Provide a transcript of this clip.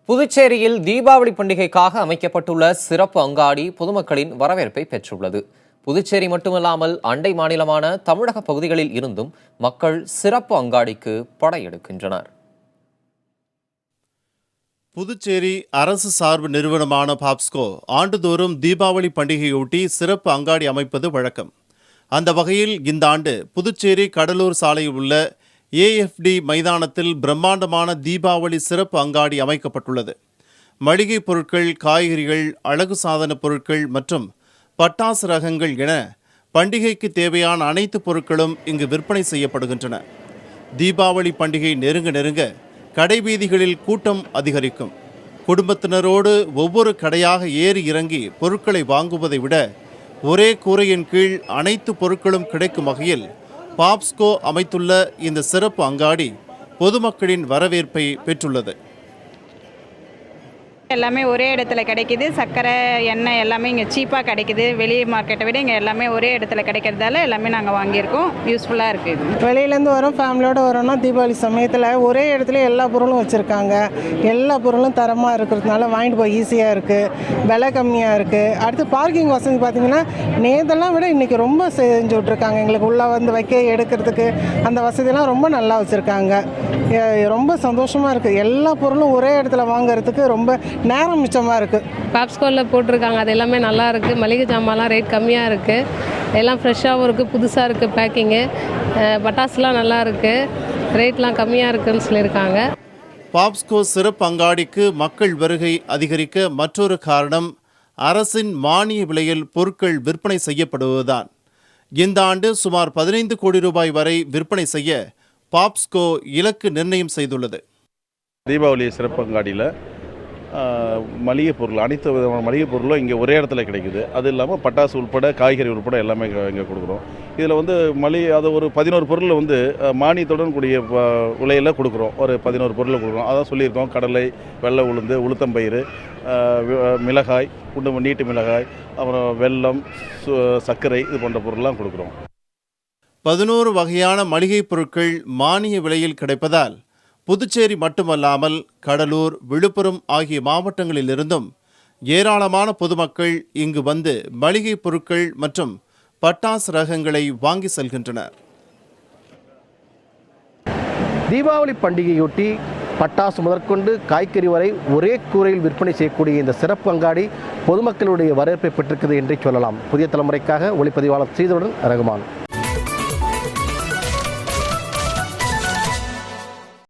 புதுச்சேரியில் தீபாவளி பண்டிகைக்காக அமைக்கப்பட்டுள்ள சிறப்பு அங்காடி பொதுமக்களின் வரவேற்பை பெற்றுள்ளது. புதுச்சேரி மட்டுமல்லாமல் அண்டை மாநிலமான தமிழக பகுதிகளில் இருந்தும் மக்கள் சிறப்பு அங்காடிக்கு படையெடுக்கின்றனர். புதுச்சேரி அரசு சார்பு நிறுவனமான பாப்ஸ்கோ ஆண்டுதோறும் தீபாவளி பண்டிகையொட்டி சிறப்பு அங்காடி அமைப்பது வழக்கம். அந்த வகையில் இந்த ஆண்டு புதுச்சேரி கடலூர் சாலையில் உள்ள ஏஎஃப்டி மைதானத்தில் பிரம்மாண்டமான தீபாவளி சிறப்பு அங்காடி அமைக்கப்பட்டுள்ளது. மளிகை பொருட்கள், காய்கறிகள், அழகு சாதன பொருட்கள் மற்றும் பட்டாசு ரகங்கள் என பண்டிகைக்கு தேவையான அனைத்து பொருட்களும் இங்கு விற்பனை செய்யப்படுகின்றன. தீபாவளி பண்டிகை நெருங்க நெருங்க கடைவீதிகளில் கூட்டம் அதிகரிக்கும். குடும்பத்தினரோடு ஒவ்வொரு கடையாக ஏறி இறங்கி பொருட்களை வாங்குவதை விட ஒரே கூரையின் கீழ் அனைத்து பொருட்களும் கிடைக்கும் வகையில் பாப்ஸ்கோ அமைத்துள்ள இந்த சிறப்பு அங்காடி பொதுமக்களின் வரவேற்பை பெற்றுள்ளது. எல்லாமே ஒரே இடத்துல கிடைக்குது. சர்க்கரை, எண்ணெய் எல்லாமே இங்கே சீப்பாக கிடைக்குது. வெளி மார்க்கெட்டை விட இங்கே எல்லாமே ஒரே இடத்துல கிடைக்கிறதால எல்லாமே நாங்கள் வாங்கியிருக்கோம். யூஸ்ஃபுல்லாக இருக்குது. வெளியிலேருந்து வரோம், ஃபேமிலியோடு வரோம்னா தீபாவளி சமயத்தில் ஒரே இடத்துல எல்லா பொருளும் வச்சுருக்காங்க. எல்லா பொருளும் தரமாக இருக்கிறதுனால வாங்கிட்டு போய் ஈஸியாக இருக்குது, விலை கம்மியாக இருக்குது. அடுத்து பார்க்கிங் வசதி பார்த்திங்கன்னா நேதெல்லாம் விட இன்றைக்கி ரொம்ப செஞ்சு விட்ருக்காங்க. எங்களுக்கு உள்ளே வந்து வைக்க எடுக்கிறதுக்கு அந்த வசதியெல்லாம் ரொம்ப நல்லா வச்சுருக்காங்க. ரொம்ப சந்தோஷமாக இருக்குது. எல்லா பொருளும் ஒரே இடத்துல வாங்குறதுக்கு ரொம்ப நேரம் மிச்சமாக இருக்குது. பாப்ஸ்கோவில் போட்டிருக்காங்க, அது எல்லாமே நல்லா இருக்குது. மளிகை ஜாமான்லாம் ரேட் கம்மியாக இருக்குது, எல்லாம் ஃப்ரெஷ்ஷாகவும் இருக்குது, புதுசாக இருக்குது. பேக்கிங்கு பட்டாசுலாம் நல்லா இருக்குது, ரேட்லாம் கம்மியாக இருக்குதுன்னு சொல்லியிருக்காங்க. பாப்ஸ்கோ சிறப்பு அங்காடிக்கு மக்கள் வருகை அதிகரிக்க மற்றொரு காரணம் அரசின் மானிய விலையில் பொருட்கள் விற்பனை செய்யப்படுவதுதான். இந்த ஆண்டு சுமார் 15 கோடி ரூபாய் வரை விற்பனை செய்ய பாப்ஸ்கோ இலக்கு நிர்ணயம் செய்துள்ளது. தீபாவளி சிறப்பு அங்காடியில் மளிகை பொருள், அனைத்து விதமான மளிகை பொருளும் இங்கே ஒரே இடத்துல கிடைக்குது. அது இல்லாமல் பட்டாசு உட்பட, காய்கறி உட்பட எல்லாமே இங்கே கொடுக்குறோம். இதில் வந்து அது ஒரு 11 பொருள் வந்து மானியத்துடன் கூடிய விலையில் கொடுக்குறோம். ஒரு 11 பொருள் கொடுக்குறோம். அதான் சொல்லியிருக்கோம். கடலை, வெள்ளை உளுந்து, உளுத்தம்பயிறு, மிளகாய், நீட்டு மிளகாய், அப்புறம் வெல்லம், சர்க்கரை, இது போன்ற பொருள்லாம் கொடுக்குறோம். 11 வகையான மளிகை பொருட்கள் மானிய விலையில் கிடைப்பதால் புதுச்சேரி மட்டுமல்லாமல் கடலூர், விழுப்புரம் ஆகிய மாவட்டங்களிலிருந்தும் ஏராளமான பொதுமக்கள் இங்கு வந்து மளிகை பொருட்கள் மற்றும் பட்டாசு ரகங்களை வாங்கி செல்கின்றனர். தீபாவளி பண்டிகையொட்டி பட்டாசு முதற்கொண்டு காய்கறி வரை ஒரே கூரையில் விற்பனை செய்யக்கூடிய இந்த சிறப்பு அங்காடி பொதுமக்களுடைய வரவேற்பை பெற்றிருக்கிறது என்றே சொல்லலாம். புதிய தலைமுறைக்காக ஒளிப்பதிவாளர் ஸ்ரீதருடன் ரகுமான்.